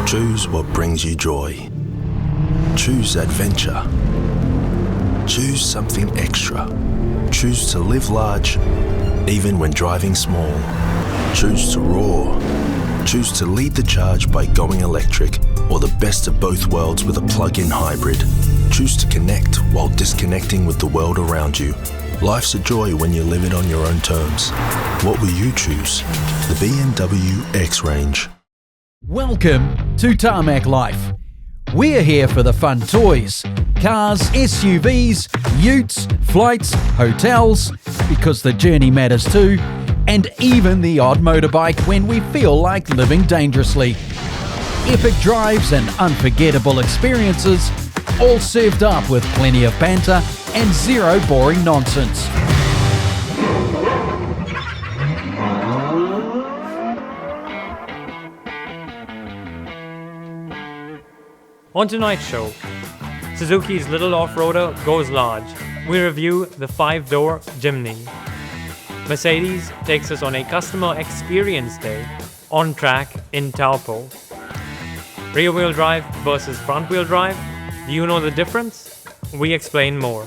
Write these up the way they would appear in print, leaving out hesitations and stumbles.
Choose what brings you joy. Choose adventure. Choose something extra. Choose to live large, even when driving small. Choose to roar. Choose to lead the charge by going electric, or the best of both worlds with a plug-in hybrid. Choose to connect while disconnecting with the world around you. Life's a joy when you live it on your own terms. What will you choose? The BMW X Range. Welcome to Tarmac Life. We're here for the fun toys, cars, SUVs, utes, flights, hotels, because the journey matters too, and even the odd motorbike when we feel like living dangerously. Epic drives and unforgettable experiences, all served up with plenty of banter and zero boring nonsense. On tonight's show, Suzuki's little off-roader goes large. We review the 5-door Jimny. Mercedes takes us on a customer experience day on track in Taupo. Rear-wheel drive versus front-wheel drive. Do you know the difference? We explain more.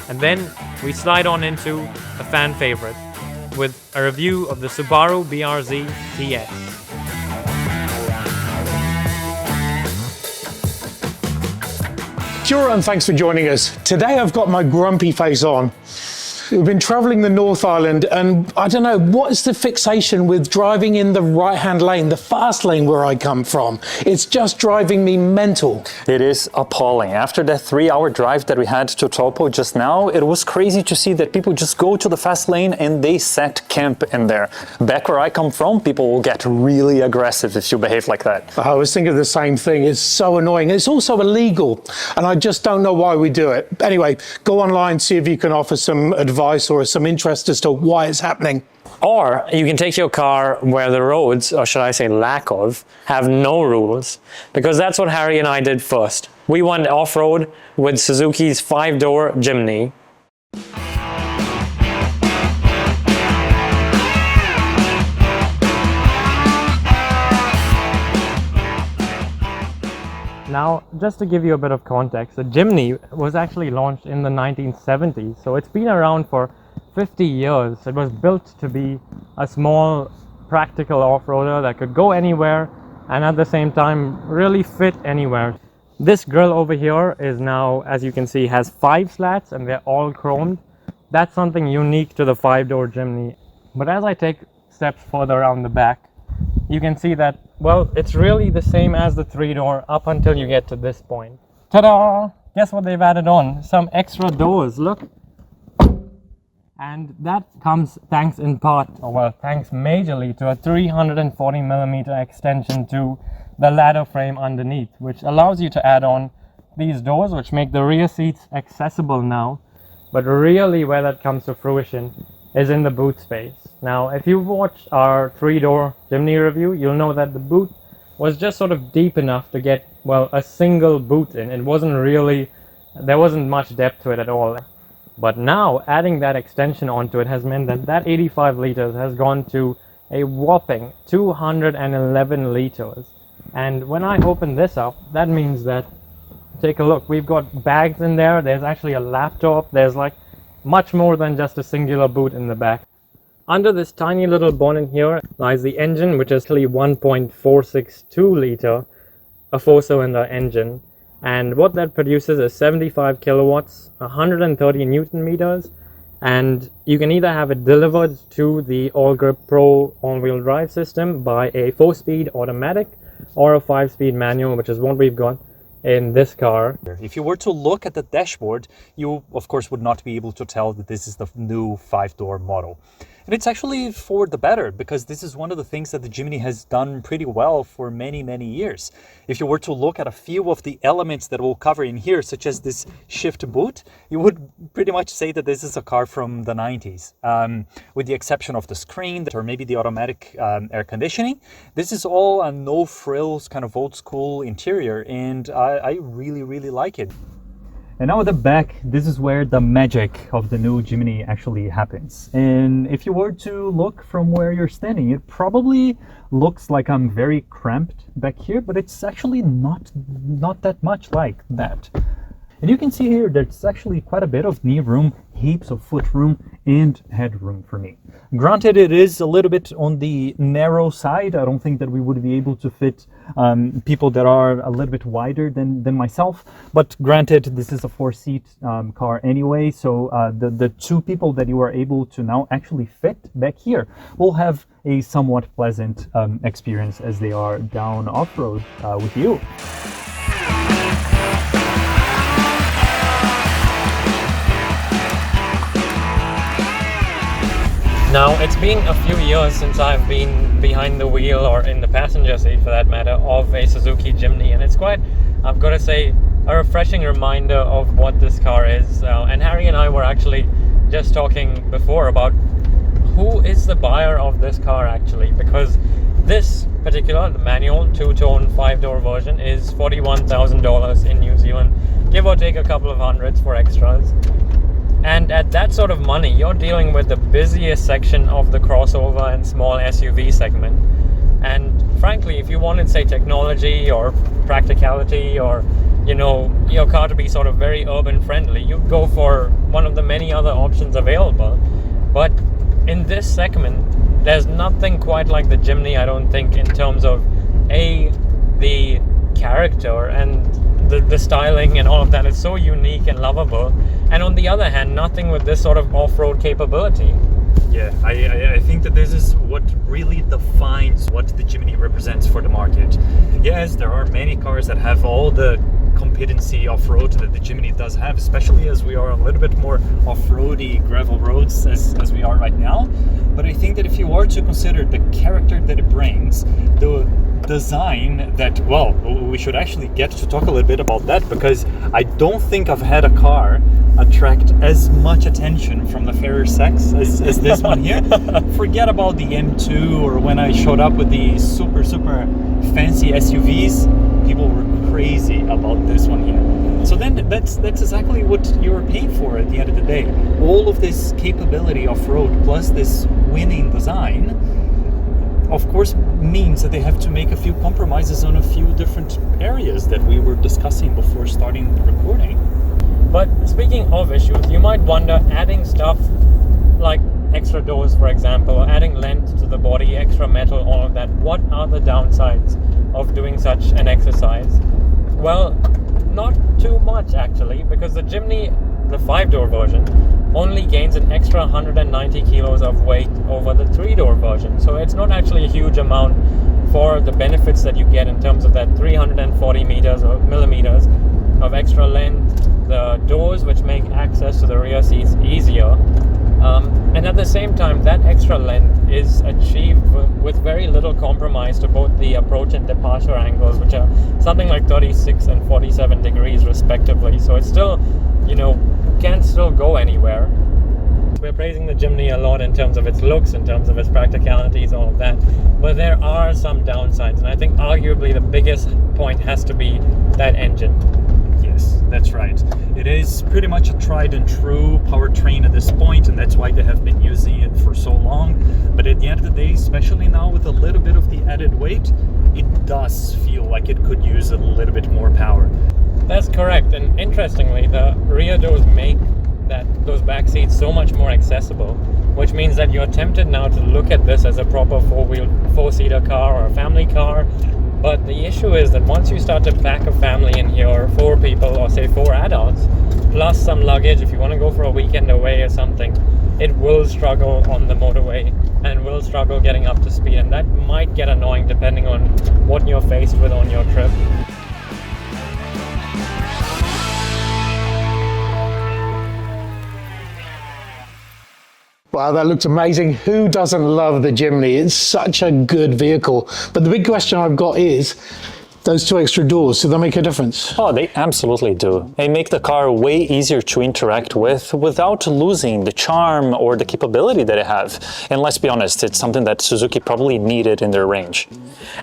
And then we slide on into a fan favorite with a review of the Subaru BRZ TS. Kia ora and thanks for joining us. Today I've got my grumpy face on. We've been travelling the North Island and I don't know, what is the fixation with driving in the right-hand lane, the fast lane where I come from? It's just driving me mental. It is appalling. After that 3-hour drive that we had to Taupo just now, it was crazy to see that people just go to the fast lane and they set camp in there. Back where I come from, people will get really aggressive if you behave like that. I was thinking the same thing. It's so annoying. It's also illegal and I just don't know why we do it. Anyway, go online, see if you can offer some advice or some interest as to why it's happening. Or you can take your car where the roads, or should I say lack of, have no rules. Because that's what Harry and I did first. We went off-road with Suzuki's 5-door Jimny. Now, just to give you a bit of context, the Jimny was actually launched in the 1970s, so it's been around for 50 years. It was built to be a small, practical off-roader that could go anywhere and at the same time really fit anywhere. This grille over here is now, as you can see, has 5 slats and they're all chromed. That's something unique to the 5-door Jimny. But as I take steps further around the back, you can see that, well, it's really the same as the 3-door up until you get to this point. Ta-da! Guess what they've added on? Some extra doors, look. And that comes thanks in part, or well, thanks majorly to a 340mm extension to the ladder frame underneath, which allows you to add on these doors, which make the rear seats accessible now. But really where that comes to fruition is in the boot space. Now, if you've watched our 3-door Jimny review, you'll know that the boot was just sort of deep enough to get, well, a single boot in. It wasn't really, there wasn't much depth to it at all. But now, adding that extension onto it has meant that that 85 liters has gone to a whopping 211 liters. And when I open this up, that means that, take a look, we've got bags in there, there's actually a laptop, there's like much more than just a singular boot in the back. Under this tiny little bonnet here lies the engine, which is actually 1.462 liter, a 4-cylinder engine. And what that produces is 75 kilowatts, 130 newton meters, and you can either have it delivered to the All-Grip Pro all-wheel drive system by a 4-speed automatic or a 5-speed manual, which is what we've got in this car. If you were to look at the dashboard, you of course would not be able to tell that this is the new 5-door model. And it's actually for the better, because this is one of the things that the Jimny has done pretty well for many, many years. If you were to look at a few of the elements that we'll cover in here, such as this shift boot, you would pretty much say that this is a car from the 90s. With the exception of the screen, or maybe the automatic air conditioning, this is all a no-frills kind of old school interior, and I really, really like it. And now at the back, this is where the magic of the new Jimny actually happens. And if you were to look from where you're standing, it probably looks like I'm very cramped back here, but it's actually not that much like that. And you can see here there's actually quite a bit of knee room, heaps of foot room and headroom for me. Granted, it is a little bit on the narrow side. I don't think that we would be able to fit people that are a little bit wider than myself. But granted, this is a 4-seat car anyway, so the two people that you are able to now actually fit back here will have a somewhat pleasant experience as they are down off-road with you. Now, it's been a few years since I've been behind the wheel, or in the passenger seat for that matter, of a Suzuki Jimny, and it's quite, I've got to say, a refreshing reminder of what this car is. And Harry and I were actually just talking before about who is the buyer of this car actually, because this particular, the manual 2-tone 5-door version, is $41,000 in New Zealand, give or take a couple of hundreds for extras. And at that sort of money, you're dealing with the busiest section of the crossover and small SUV segment. And frankly, if you wanted, say, technology or practicality, or, you know, your car to be sort of very urban friendly, you'd go for one of the many other options available. But in this segment, there's nothing quite like the Jimny, I don't think, in terms of the character and the styling and all of that is so unique and lovable, and on the other hand, nothing with this sort of off-road capability. Yeah, I think that this is what really defines what the Jimny represents for the market. Yes, there are many cars that have all the competency off-road that the Jimny does have, especially as we are a little bit more off-roady gravel roads as we are right now. But I think that if you were to consider the character that it brings, the design that, well, we should actually get to talk a little bit about that, because I don't think I've had a car attract as much attention from the fairer sex as this one here. Forget about the M2 or when I showed up with the super fancy SUVs, people were crazy about this one here. So then that's exactly what you're paying for at the end of the day. All of this capability off-road plus this winning design, of course, means that they have to make a few compromises on a few different areas that we were discussing before starting the recording. But speaking of issues, you might wonder, adding stuff like extra doors, for example, or adding length to the body, extra metal, all of that, what are the downsides of doing such an exercise? Well, not too much actually, because the Jimny, the 5-door version, only gains an extra 190 kilos of weight over the 3-door version. So it's not actually a huge amount for the benefits that you get in terms of that 340 meters or millimeters of extra length, the doors which make access to the rear seats easier, and at the same time that extra length is achieved with very little compromise to both the approach and departure angles, which are something like 36 and 47 degrees respectively. So it's still, you know, can still go anywhere. We're praising the Jimny a lot in terms of its looks, in terms of its practicalities, all of that, but there are some downsides, and I think arguably the biggest point has to be that engine. Yes, that's right. It is pretty much a tried and true powertrain at this point, and that's why they have been using it for so long. But at the end of the day, especially now with a little bit of the added weight, it does feel like it could use a little bit more power. That's correct, and interestingly, the rear doors make those back seats so much more accessible, which means that you're tempted now to look at this as a proper 4-seater car or a family car. But the issue is that once you start to pack a family in here, or 4 people, or say 4 adults, plus some luggage, if you want to go for a weekend away or something, it will struggle on the motorway and will struggle getting up to speed, and that might get annoying depending on what you're faced with on your trip. Wow, that looks amazing. Who doesn't love the Jimny? It's such a good vehicle. But the big question I've got is, Those two extra doors, do they make a difference? Oh, they absolutely do. They make the car way easier to interact with without losing the charm or the capability that it have. And let's be honest, it's something that Suzuki probably needed in their range.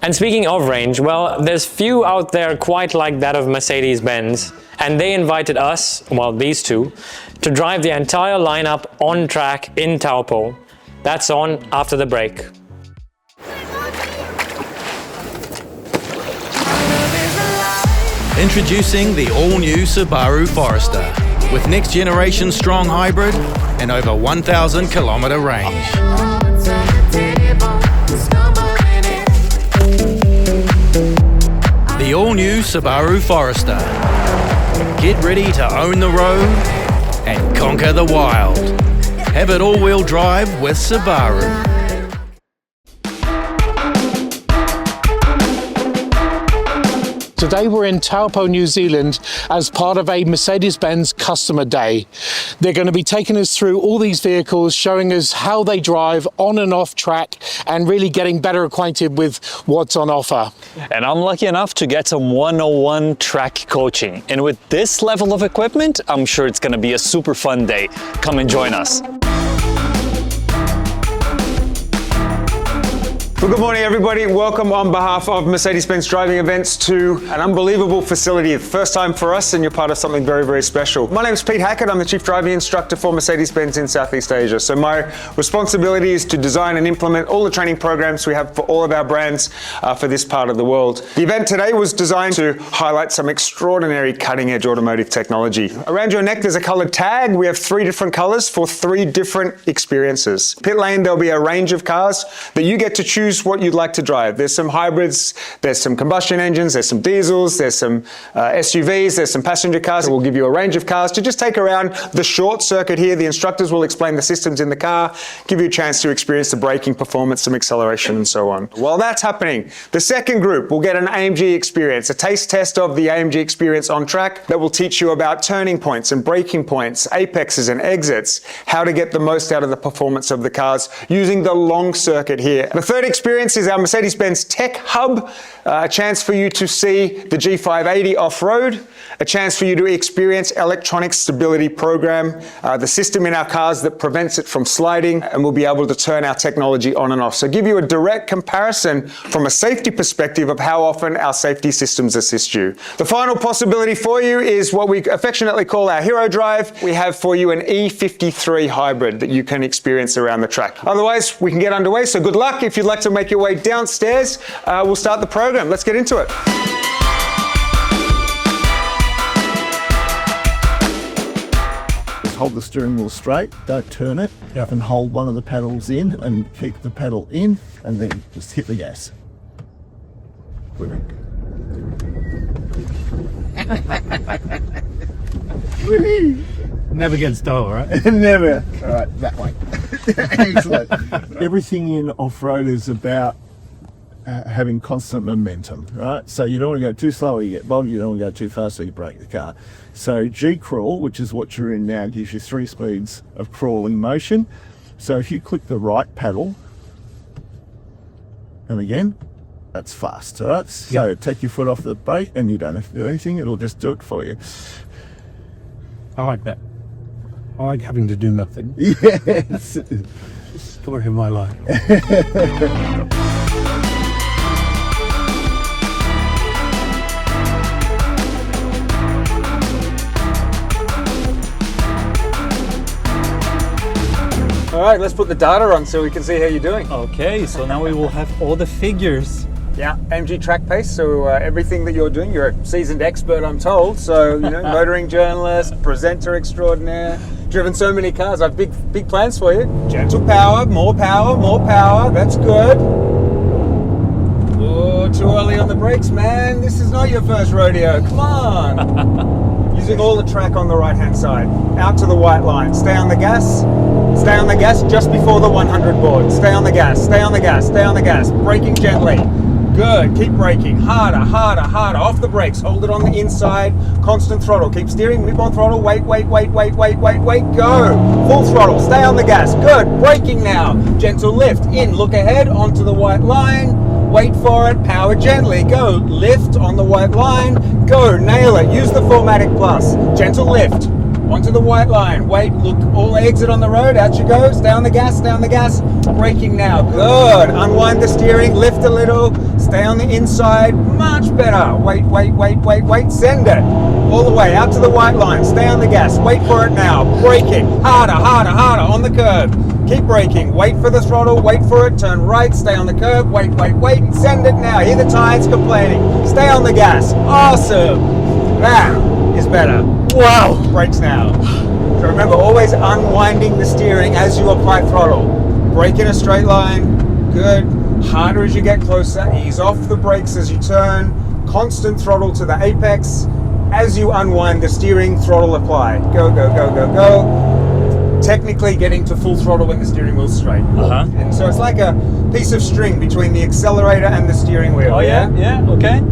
And speaking of range, well, there's few out there quite like that of Mercedes-Benz, and they invited us, well, these two, to drive the entire lineup on track in Taupo. That's on after the break. Introducing the all-new Subaru Forester with next-generation strong hybrid and over 1,000 kilometre range. The all-new Subaru Forester. Get ready to own the road and conquer the wild. Have it all-wheel drive with Subaru. Today we're in Taupo, New Zealand as part of a Mercedes-Benz customer day. They're going to be taking us through all these vehicles, showing us how they drive on and off track and really getting better acquainted with what's on offer. And I'm lucky enough to get some 101 track coaching. And with this level of equipment, I'm sure it's going to be a super fun day. Come and join us. Well, good morning, everybody. Welcome on behalf of Mercedes-Benz Driving Events to an unbelievable facility. First time for us, and you're part of something very, very special. My name is Pete Hackett. I'm the Chief Driving Instructor for Mercedes-Benz in Southeast Asia. So my responsibility is to design and implement all the training programs we have for all of our brands for this part of the world. The event today was designed to highlight some extraordinary cutting-edge automotive technology. Around your neck, there's a colored tag. We have 3 different colors for 3 different experiences. Pit lane, there'll be a range of cars that you get to choose what you'd like to drive. There's some hybrids, there's some combustion engines, there's some diesels, there's some SUVs, there's some passenger cars. We'll give you a range of cars to just take around the short circuit here. The instructors will explain the systems in the car, give you a chance to experience the braking performance, some acceleration and so on. While that's happening, the second group will get an AMG experience, a taste test of the AMG experience on track that will teach you about turning points and braking points, apexes and exits, how to get the most out of the performance of the cars using the long circuit here. The third experience is our Mercedes-Benz Tech Hub, a chance for you to see the G580 off-road, a chance for you to experience electronic stability program, the system in our cars that prevents it from sliding, and we'll be able to turn our technology on and off. So give you a direct comparison from a safety perspective of how often our safety systems assist you. The final possibility for you is what we affectionately call our Hero Drive. We have for you an E53 hybrid that you can experience around the track. Otherwise, we can get underway, so good luck. If you'd like to make your way downstairs, we'll start the program. Let's get into it. Just hold the steering wheel straight, don't turn it, and hold one of the pedals in and keep the pedal in, and then just hit the gas. Never gets dull, right? Never. All right, that way. Excellent. Everything in off-road is about having constant momentum, right? So you don't want to go too slow or you get bogged, you don't want to go too fast or you break the car. So G-crawl, which is what you're in now, gives you 3 speeds of crawling motion. So if you click the right pedal, and again, that's fast, all right? So take your foot off the brake and you don't have to do anything, it'll just do it for you. I like that. I like having to do nothing. Yes. Story of my life. All right, let's put the data on so we can see how you're doing. Okay, so now we will have all the figures. Yeah, AMG track pace, so everything that you're doing, you're a seasoned expert, I'm told. So, you know, motoring journalist, presenter extraordinaire, driven so many cars. I have big plans for you. Gentle power, more power, more power. That's good. Oh, too early on the brakes, man. This is not your first rodeo. Come on. Using all the track on the right-hand side. Out to the white line. Stay on the gas. Stay on the gas just before the 100 board. Stay on the gas, stay on the gas, stay on the gas. Braking gently. Good, keep braking. Harder, harder, harder. Off the brakes, hold it on the inside. Constant throttle, keep steering, whip on throttle. Wait, wait, wait, wait, wait, wait, wait, go. Full throttle, stay on the gas. Good, braking now. Gentle lift, in, look ahead, onto the white line. wait for it, power gently, go, lift on the white line, go, nail it, use the 4MATIC Plus, gentle lift, onto the white line, wait, look, all exit on the road, out you go, stay on the gas, braking now, good, unwind the steering, lift a little, stay on the inside, much better, wait, send it, all the way, out to the white line, stay on the gas, wait for it now, braking, harder, on the curb, keep braking, wait for the throttle, wait for it, turn right, stay on the curb, wait, send it now, hear the tires complaining, stay on the gas, awesome, that is better. Wow! Brakes now. So remember, always unwinding the steering as you apply throttle. Brake in a straight line, good. Harder as you get closer, ease off the brakes as you turn, constant throttle to the apex. As you unwind the steering, throttle apply. Go. Technically getting to full throttle when the steering wheel's straight. And so it's like a piece of string between the accelerator and the steering wheel. Oh yeah, okay.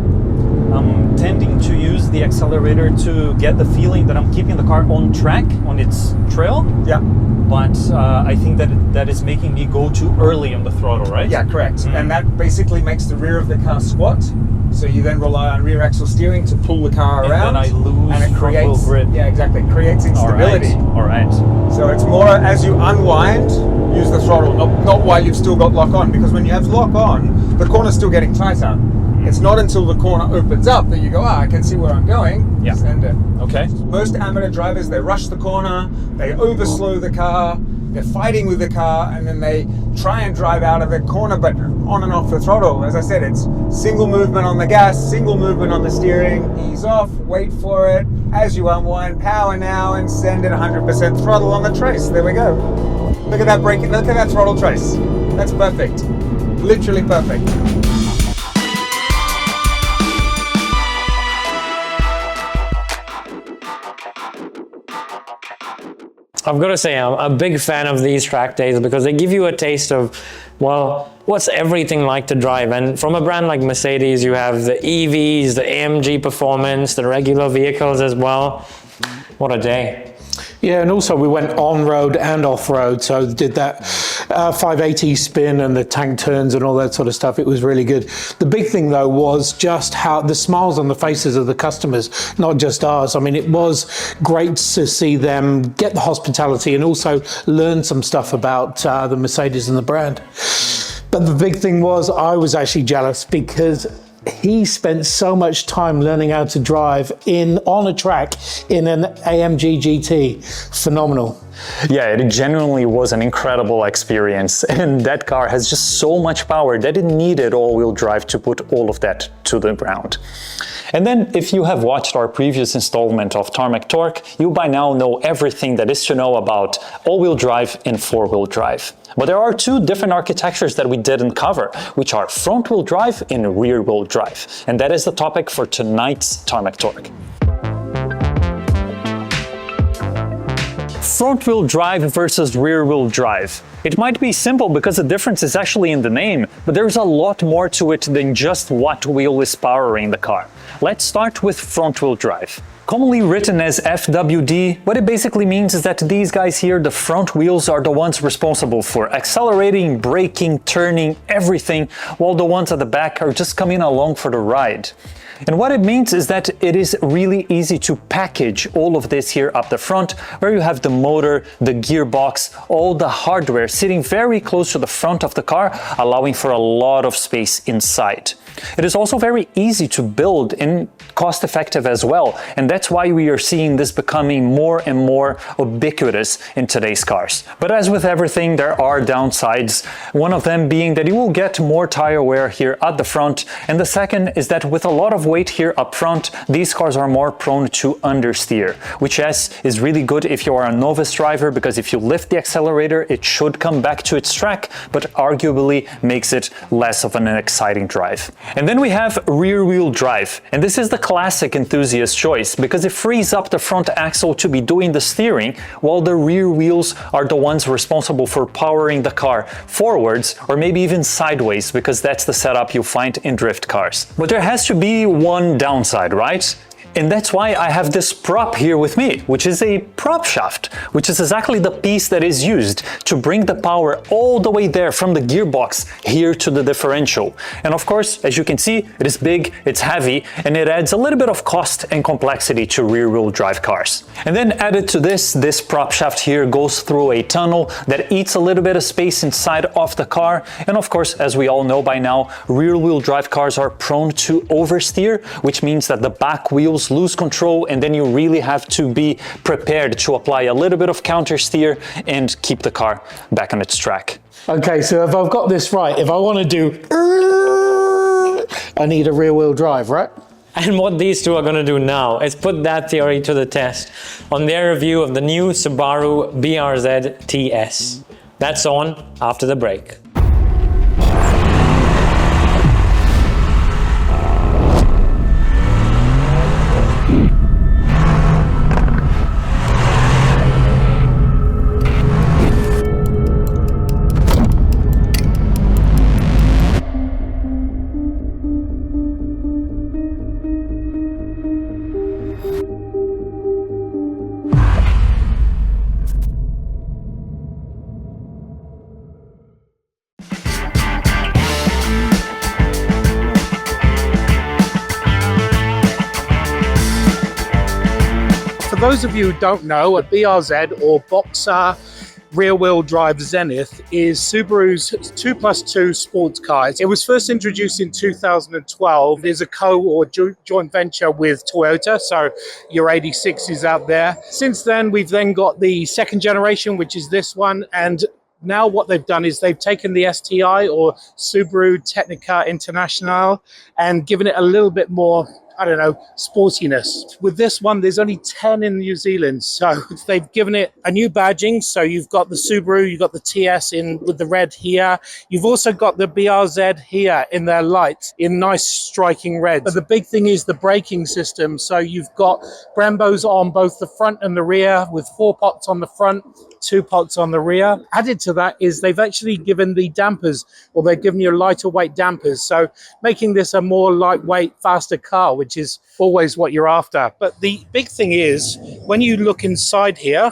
I'm tending to use the accelerator to get the feeling that I'm keeping the car on track, on its trail. Yeah. But I think that is making me go too early on the throttle, right? Yeah, correct. And that basically makes the rear of the car squat. So you then rely on rear axle steering to pull the car around. And then I lose and it front wheel creates, grip. Yeah, exactly. Creates instability. All right. So it's more as you unwind, use the throttle, not while you've still got lock on, because when you have lock on, the corner's still getting tighter. It's not until the corner opens up that you go, I can see where I'm going, Yeah. send it. Okay. Most amateur drivers, they rush the corner, they overslow the car, they're fighting with the car, and then they try and drive out of the corner, but on and off the throttle. As I said, it's single movement on the gas, single movement on the steering, ease off, wait for it. As you unwind, power now, and send it 100% throttle on the trace. There we go. Look at that braking, look at that throttle trace. That's perfect. Literally perfect. I've got to say, I'm a big fan of these track days because they give you a taste of, well, what's everything like to drive. And from a brand like Mercedes, you have the EVs, the AMG performance, the regular vehicles as well. What a day. Yeah, and also we went on-road and off-road, so did that 580 spin and the tank turns and all that sort of stuff. It was really good. The big thing, though, was just how the smiles on the faces of the customers, not just ours. I mean, it was great to see them get the hospitality and also learn some stuff about the Mercedes and the brand. But the big thing was I was actually jealous because he spent so much time learning how to drive on a track in an AMG GT. Phenomenal. Yeah, it genuinely was an incredible experience, and that car has just so much power that it needed all-wheel drive to put all of that to the ground. And then, if you have watched our previous installment of Tarmac Torque, you by now know everything that is to know about all-wheel drive and four-wheel drive. But there are two different architectures that we didn't cover, which are front-wheel drive and rear-wheel drive. And that is the topic for tonight's Tarmac Torque. Front-wheel drive versus rear-wheel drive. It might be simple because the difference is actually in the name, but there's a lot more to it than just what wheel is powering the car. Let's start with front-wheel drive. Commonly written as FWD, what it basically means is that these guys here, the front wheels, are the ones responsible for accelerating, braking, turning, everything, while the ones at the back are just coming along for the ride. And what it means is that it is really easy to package all of this here up the front, where you have the motor, the gearbox, all the hardware sitting very close to the front of the car, allowing for a lot of space inside. It is also very easy to build and cost effective as well, and that's why we are seeing this becoming more and more ubiquitous in today's cars. But as with everything, there are downsides, one of them being that you will get more tire wear here at the front, and the second is that with a lot of weight here up front, these cars are more prone to understeer, which is really good if you are a novice driver, because if you lift the accelerator, it should come back to its track, but arguably makes it less of an exciting drive. And then we have rear-wheel drive, and this is the classic enthusiast choice because it frees up the front axle to be doing the steering, while the rear wheels are the ones responsible for powering the car forwards or maybe even sideways, because that's the setup you find in drift cars. But there has to be one downside, right? And that's why I have this prop here with me, which is a prop shaft, which is exactly the piece that is used to bring the power all the way there from the gearbox here to the differential. And of course, as you can see, it is big, it's heavy, and it adds a little bit of cost and complexity to rear-wheel drive cars. And then added to this prop shaft here goes through a tunnel that eats a little bit of space inside of the car. And of course, as we all know by now, rear-wheel drive cars are prone to oversteer, which means that the back wheels lose control, and then you really have to be prepared to apply a little bit of counter steer and keep the car back on its track. Okay, so if I've got this right, if I want to do, I need a rear wheel drive, right? And what these two are going to do now is put that theory to the test on their review of the new Subaru BRZ TS. That's on after the break. For those of you who don't know, a BRZ or Boxer rear-wheel drive Zenith is Subaru's 2+2 sports car. It was first introduced in 2012. There's a or joint venture with Toyota, so your 86 is out there. Since then, we've then got the second generation, which is this one, and now what they've done is they've taken the STI or Subaru Technica International and given it a little bit more, I don't know, sportiness. With this one, there's only 10 in New Zealand, so they've given it a new badging. So you've got the Subaru, you've got the TS in with the red here. You've also got the BRZ here in their lights in nice striking red. But the big thing is the braking system. So you've got Brembos on both the front and the rear with 4 pots on the front, 2 pots on the rear. Added to that is they've actually given the dampers, or they've given you lighter weight dampers, so making this a more lightweight, faster car, which is always what you're after. But the big thing is, when you look inside here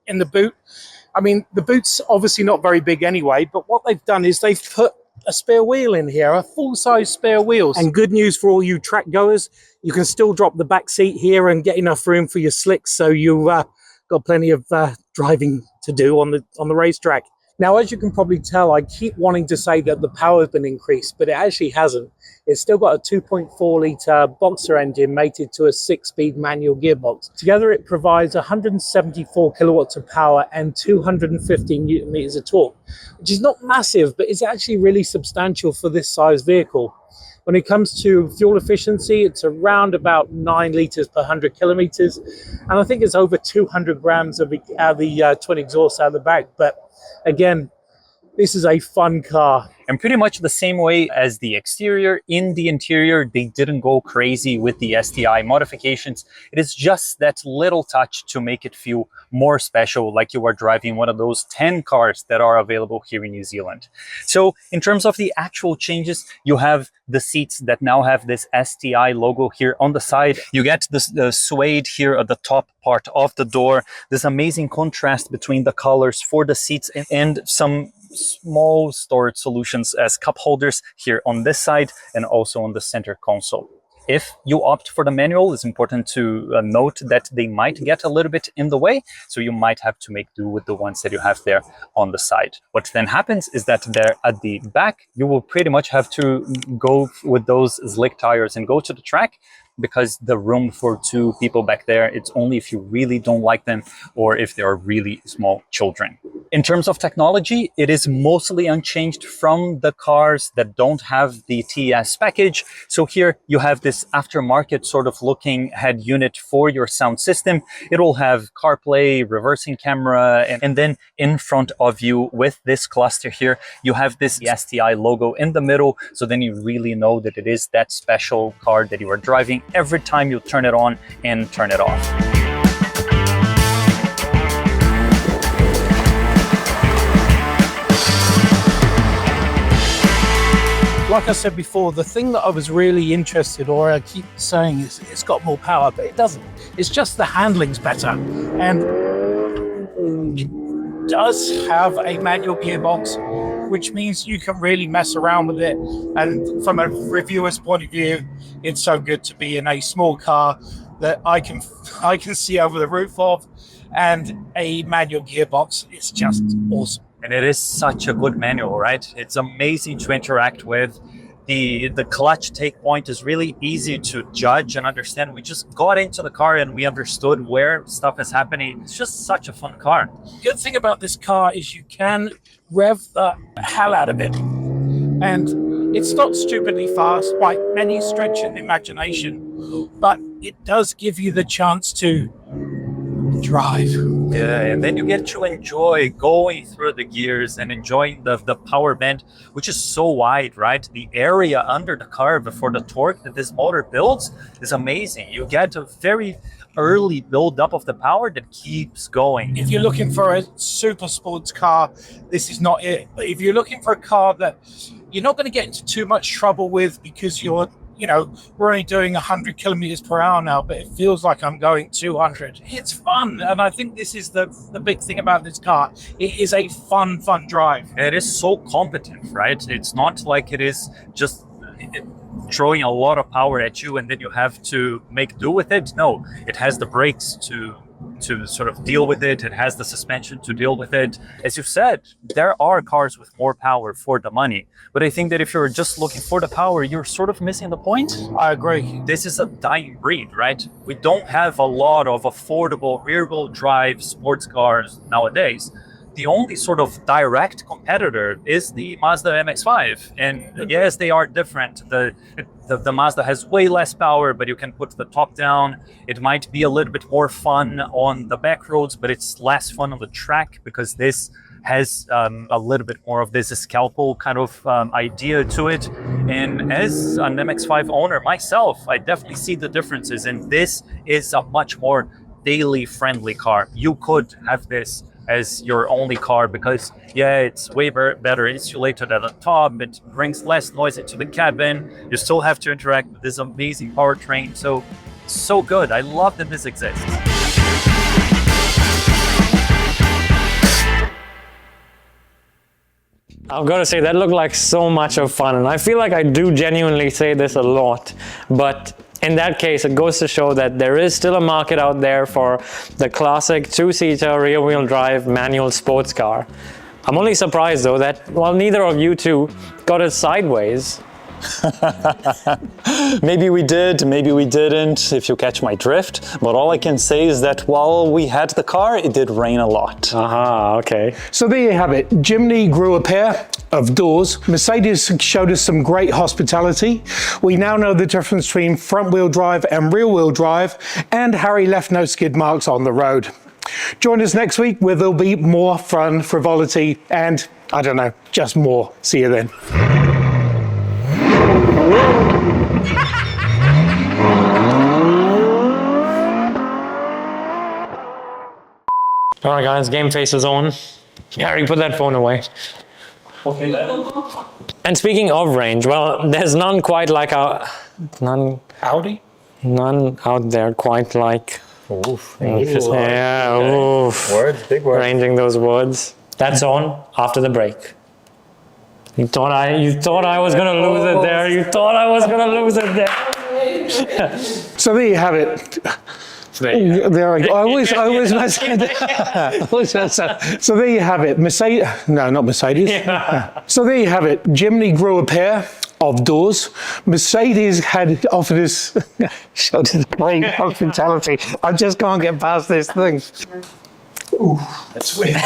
in the boot, I mean, the boot's obviously not very big anyway, but what they've done is they've put a spare wheel in here, a full-size spare wheel. And good news for all you track goers, you can still drop the back seat here and get enough room for your slicks, so you got plenty of driving to do on the racetrack. Now, as you can probably tell, I keep wanting to say that the power has been increased, but it actually hasn't. It's still got a 2.4 litre Boxer engine mated to a 6-speed manual gearbox. Together, it provides 174 kilowatts of power and 215 newton meters of torque, which is not massive, but it's actually really substantial for this size vehicle. When it comes to fuel efficiency, it's around about 9 litres per 100 kilometres. And I think it's over 200 grams of the twin exhaust out of the back. But again, this is a fun car. And pretty much the same way as the exterior, in the interior, they didn't go crazy with the STI modifications. It is just that little touch to make it feel more special, like you are driving one of those 10 cars that are available here in New Zealand. So in terms of the actual changes, you have the seats that now have this STI logo here on the side. You get the suede here at the top part of the door. This amazing contrast between the colors for the seats and some small storage solutions as cup holders here on this side and also on the center console. If you opt for the manual, it's important to note that they might get a little bit in the way, so you might have to make do with the ones that you have there on the side. What then happens is that there at the back, you will pretty much have to go with those slick tires and go to the track, because the room for 2 people back there, it's only if you really don't like them or if they are really small children. In terms of technology, it is mostly unchanged from the cars that don't have the TS package. So here you have this aftermarket sort of looking head unit for your sound system. It will have CarPlay, reversing camera, and then in front of you with this cluster here, you have this STI logo in the middle. So then you really know that it is that special car that you are driving every time you turn it on and turn it off. like I said before, the thing that I was really interested, or I keep saying, is it's got more power, but it doesn't. It's just the handling's better. And it does have a manual gearbox, which means you can really mess around with it. And from a reviewer's point of view, it's so good to be in a small car that I can see over the roof of, and a manual gearbox. It's just awesome. And it is such a good manual, right? It's amazing to interact with. The clutch take point is really easy to judge and understand. We just got into the car and we understood where stuff is happening. It's just such a fun car. Good thing about this car is you can rev the hell out of it. And it's not stupidly fast by any stretch of the imagination, but it does give you the chance to drive. Yeah, and then you get to enjoy going through the gears and enjoying the power band, which is so wide, right? The area under the car before the torque that this motor builds is amazing. You get a very early build up of the power that keeps going. If you're looking for a super sports car, this is not it. But if you're looking for a car that you're not going to get into too much trouble with, because we're only doing 100 kilometers per hour now, but it feels like I'm going 200. It's fun. And I think this is the big thing about this car. It is a fun drive. It is so competent, right? It's not like it is just throwing a lot of power at you and then you have to make do with it. No, it has the brakes to sort of deal with it. It has the suspension to deal with it. As you said, there are cars with more power for the money. But I think that if you're just looking for the power, you're sort of missing the point. I agree. This is a dying breed, right? We don't have a lot of affordable rear-wheel drive sports cars nowadays. The only sort of direct competitor is the Mazda MX-5. And yes, they are different. The Mazda has way less power, but you can put the top down. It might be a little bit more fun on the back roads, but it's less fun on the track because this has a little bit more of this scalpel kind of idea to it. And as an MX-5 owner myself, I definitely see the differences. And this is a much more daily friendly car. You could have this as your only car because, yeah, it's way better insulated at the top. It brings less noise into the cabin. You still have to interact with this amazing powertrain. So good. I love that this exists. I've got to say, that looked like so much of fun. And I feel like I do genuinely say this a lot, but in that case, it goes to show that there is still a market out there for the classic two-seater rear-wheel drive manual sports car. I'm only surprised though that, well, neither of you two got it sideways. Maybe we did, maybe we didn't, if you catch my drift. But all I can say is that while we had the car, it did rain a lot. Aha, okay. So there you have it. Jimny grew a pair of doors. Mercedes showed us some great hospitality. We now know the difference between front-wheel drive and rear-wheel drive, and Harry left no skid marks on the road. Join us next week where there'll be more fun, frivolity, and, I don't know, just more. See you then. All right, guys, game face is on. Harry, put that phone away. Okay. And speaking of range, well, there's none quite like none out there quite like. Oof. Yeah, oof. Words, big words. Ranging those words. That's on after the break. You thought I was gonna lose it there. You thought I was gonna lose it there. So there you have it. There I go. I always mess it up. So there you have it. Not Mercedes. Yeah. So there you have it. Jimny grew a pair of doors. Mercedes had offered us showed us great hospitality. I just can't get past this thing. Ooh, that's weird.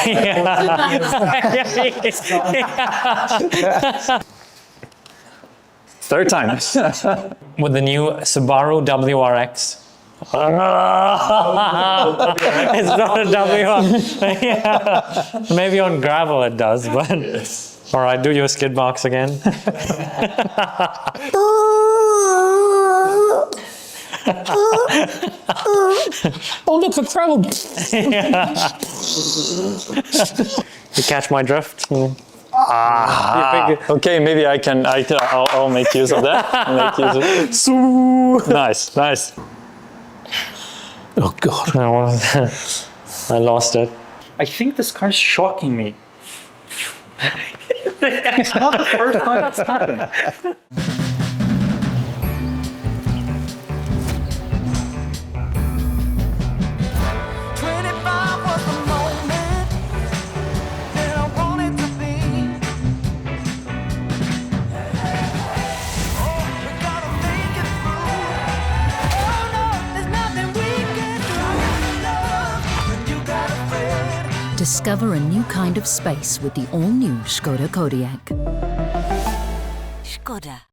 Third time. With the new Subaru WRX. It's not a WRX. Yeah. Maybe on gravel it does, but all right, do your skid marks again. Oh, look, a crowd. You catch my drift? Okay, maybe I'll make use of that. Nice, nice. Oh God. I lost it. I think this car's shocking me. It's not the first time it's happened. Discover a new kind of space with the all-new Škoda Kodiaq. Škoda.